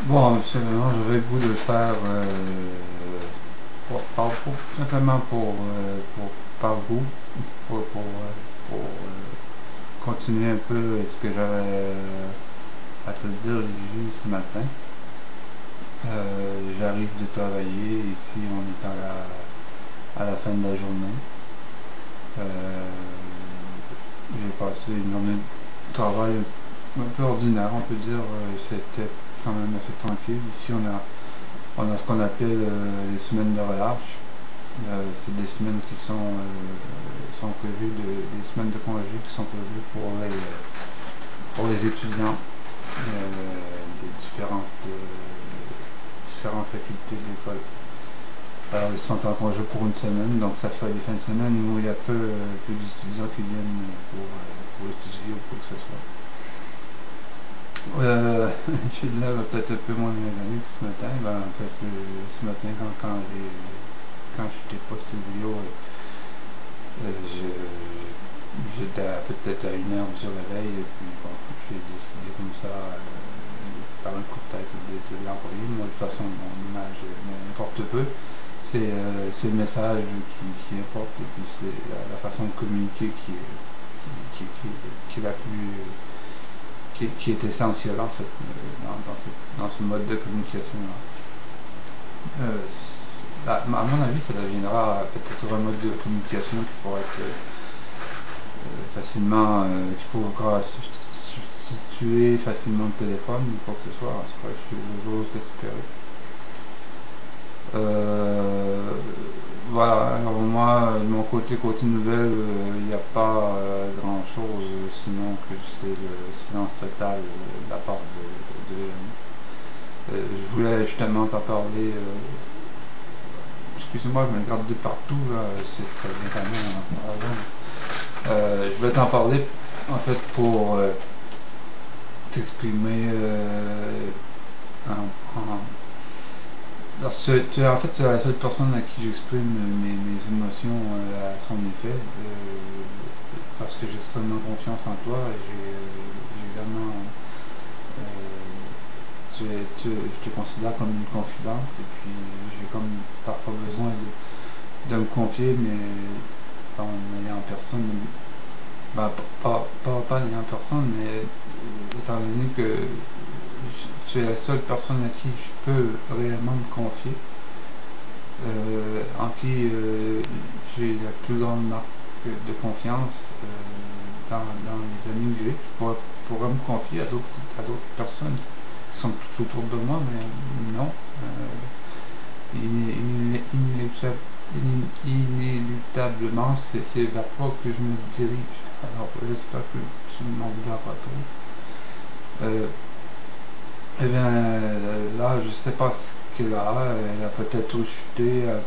Bon, absolument, j'avais le goût de le faire simplement par goût, pour continuer un peu ce que j'avais à te dire, Olivier, ce matin. J'arrive de travailler, ici on est à la fin de la journée. Euh, j'ai passé une journée de travail un peu ordinaire, on peut dire. C'était quand même assez tranquille. Ici on a ce qu'on appelle les semaines de relâche. C'est des semaines sont prévues, des semaines de congé qui sont prévues pour les étudiants des différentes facultés de l'école. Alors, ils sont en congé pour une semaine, donc ça fait des fins de semaine où il y a peu d'étudiants qui viennent pour étudier ou quoi que ce soit. J'ai de l'air peut-être un peu moins énervé que ce matin. Ben, en fait, ce matin, quand je t'ai posté une vidéo, j'étais peut-être à une heure du réveil, et puis bon, j'ai décidé comme ça, par un coup de tête, de l'envoyer. Moi, de toute façon, mon image m'importe peu. C'est le message qui importe, et puis c'est la façon de communiquer qui est la plus qui est essentielle en fait dans ce mode de communication là. À mon avis, ça deviendra peut-être un mode de communication qui pourra être qui pourra substituer facilement le téléphone ou quoi que ce soit. J'ose l'espérer. Voilà, alors moi, de mon côté nouvelle, il n'y a pas grand chose, sinon que c'est le silence total de la part je voulais justement t'en parler. Excusez-moi, je me gratte de partout, là, ça vient quand même je voulais t'en parler en fait pour t'exprimer en, parce que en fait, tu es la seule personne à qui j'exprime mes émotions à son effet, parce que j'ai extrêmement confiance en toi et j'ai vraiment. Je te considère comme une confidente et puis j'ai comme parfois besoin de me confier, mais en n'ayant personne. Ben, pas n'ayant personne, mais étant donné que tu es la seule personne à qui je peux réellement me confier, en qui j'ai la plus grande marque de confiance dans les amis que j'ai. Pourrais me confier à d'autres personnes qui sont tout autour de moi, mais non. Inéluctablement, c'est vers toi que je me dirige. Alors, j'espère que tu ne m'en voudras pas trop. Eh bien, là, je sais pas ce qu'elle a. Elle a peut-être chuté, elle a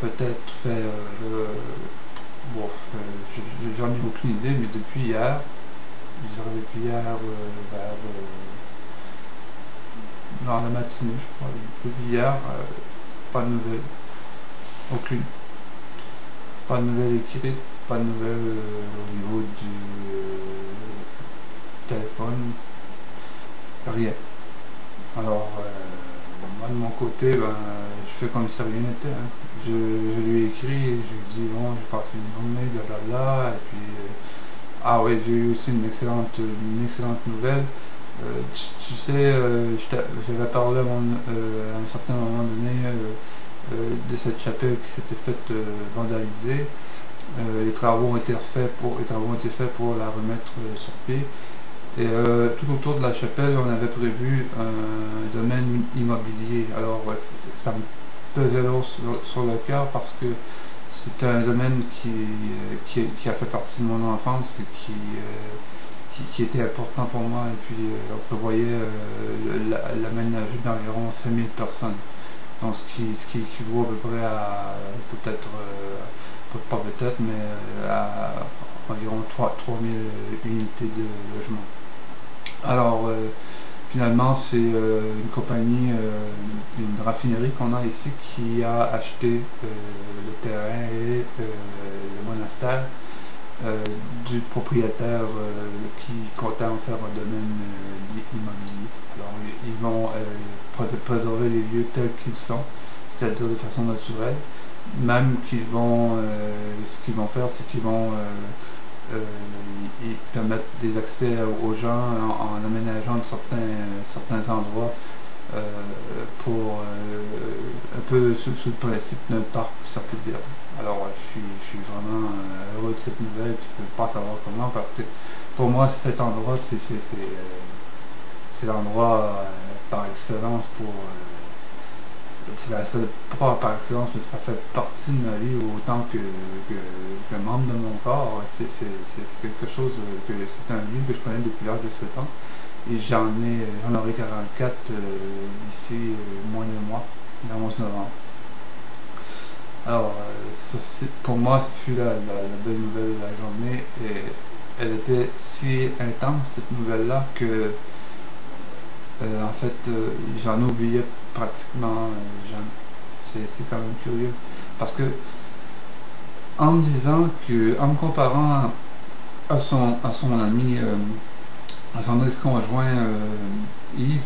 peut-être fait. Bon, j'en ai aucune idée, mais depuis hier, je dirais depuis hier, dans la matinée, je crois, depuis hier, pas de nouvelles, aucune. Pas de nouvelles écrites, pas de nouvelles au niveau du téléphone, rien. Alors, moi de mon côté, ben, je fais comme si rien n'était. Hein. Je lui ai écrit, et je lui ai dit bon, j'ai passé une journée, blablabla, et puis ah oui, j'ai eu aussi une excellente nouvelle. Tu sais, j'avais parlé à un certain moment donné de cette chapelle qui s'était faite vandaliser. Les travaux ont été faits pour la remettre sur pied. Et tout autour de la chapelle, on avait prévu un domaine immobilier. Alors, ça me pesait lourd sur le cœur parce que c'est un domaine qui a fait partie de mon enfance et qui était important pour moi. Et puis, on prévoyait l'aménager d'environ 5000 personnes. Donc, ce qui équivaut à peu près à peut-être, pas peut-être, mais à environ 3000 unités de logement. Alors, finalement, c'est une compagnie, une raffinerie qu'on a ici qui a acheté le terrain et le monastère du propriétaire qui comptait en faire un domaine dit immobilier. Alors ils vont préserver les lieux tels qu'ils sont, c'est-à-dire de façon naturelle. Même ce qu'ils vont faire, c'est qu'ils vont ils permettre des accès aux gens en aménageant certains endroits pour un peu sous le principe d'un parc, si on peut dire. Alors je suis vraiment heureux de cette nouvelle. Je ne peux pas savoir comment, parce que pour moi cet endroit c'est l'endroit par excellence pour c'est la seule, pas par excellence, mais ça fait partie de ma vie autant que membre de mon corps. C'est quelque chose c'est un lieu que je connais depuis l'âge de 7 ans. Et j'en aurai 44 d'ici moins de mois, le 11 novembre. Alors, pour moi, ce fut la belle nouvelle de la journée. Et elle était si intense, cette nouvelle-là, que en fait, j'en oubliais pratiquement jamais. C'est quand même curieux. Parce que, en me comparant à son ami, à son ex-conjoint Yves,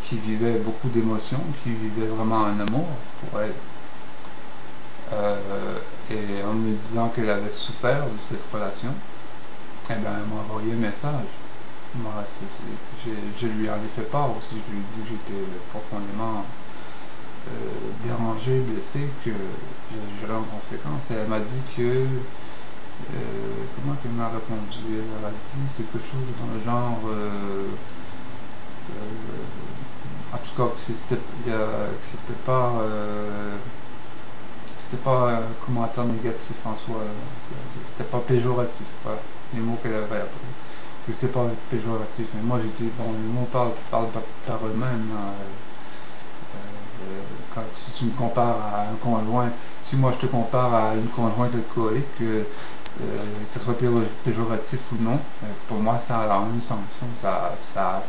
qui vivait beaucoup d'émotions, qui vivait vraiment un amour pour elle, et en me disant qu'elle avait souffert de cette relation, eh bien, elle m'a envoyé un message. Moi, je lui en ai fait part aussi. Je lui ai dit que j'étais profondément dérangé, blessé, que j'agirais en conséquence. Et elle m'a dit que comment qu'elle m'a répondu? Elle m'a dit quelque chose dans le genre en tout cas que c'était pas un commentaire négatif en soi, c'était pas péjoratif, voilà les mots qu'elle avait appris. C'était pas péjoratif, mais moi j'ai dit bon, les mots parlent par eux-mêmes. Si tu me compares à un conjoint, si moi je te compare à une conjointe alcoolique, que ce soit péjoratif ou non, pour moi ça a un sens. Ça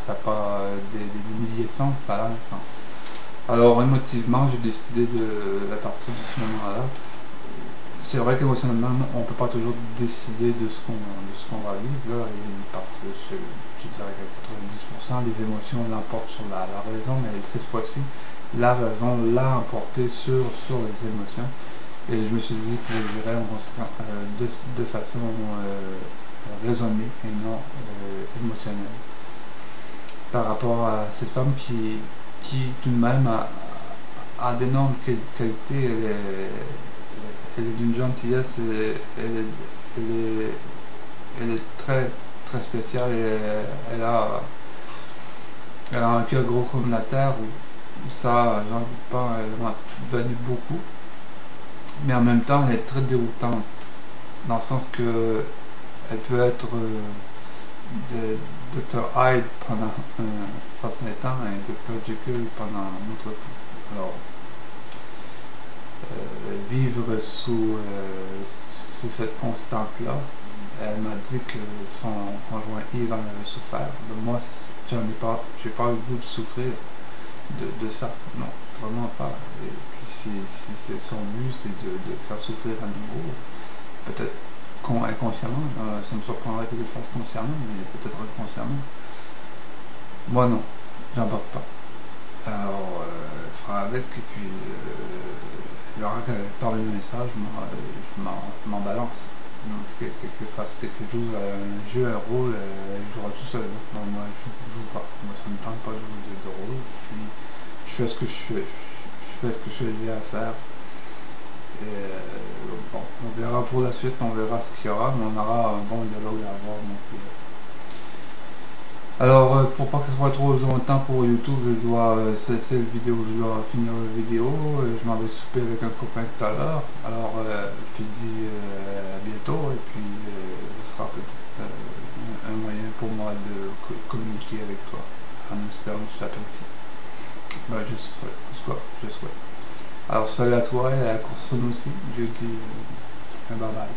n'a pas des milliers de sens, ça a un sens. Alors émotivement, j'ai décidé à partir de ce moment-là. C'est vrai qu'émotionnellement, on ne peut pas toujours décider de ce qu'on va vivre. Là, parce que je dirais que 90% des émotions l'emportent sur la raison, mais cette fois-ci, la raison l'a emporté sur les émotions. Et je me suis dit que je dirais de façon raisonnée et non émotionnelle. Par rapport à cette femme qui tout de même a d'énormes qualités. Elle est d'une gentillesse, elle est très, très spéciale. Et elle a un cœur gros comme la terre. Ça, j'en doute pas, elle m'a donné beaucoup. Mais en même temps, elle est très déroutante. Dans le sens que elle peut être Dr. Hyde pendant un certain temps et Dr. Jekyll pendant un autre temps. Alors, vivre sous cette constante-là, elle m'a dit que son conjoint Yves en avait souffert. Mais moi, j'ai pas le goût de souffrir de ça. Non, vraiment pas. Et puis si c'est son but, c'est de faire souffrir à nouveau, peut-être inconsciemment, ça me surprendrait que je le fasse consciemment, mais peut-être inconsciemment. Moi non, j'embarque pas. Alors, fera avec, et puis il y aura qu'elle parle du message, moi je m'en balance. Donc, qu'elle fasse quelque chose, un jeu, un rôle, elle jouera tout seul. Non, moi je joue pas. Moi ça me tente pas de jouer de rôle. Je fais ce que je fais ce que je suis à faire. Et bon, on verra pour la suite, on verra ce qu'il y aura, mais on aura un bon dialogue à avoir. Donc, alors, pour pas que ce soit trop longtemps pour YouTube, je dois cesser la vidéo, je dois finir la vidéo. Je m'en vais souper avec un copain tout à l'heure. Alors, je te dis à bientôt, et puis ce sera peut-être un moyen pour moi de communiquer avec toi, en espérant que tu t'apprécies. Ben, je souhaite. Alors, salut à toi et à Courson aussi. Je dis bye bye.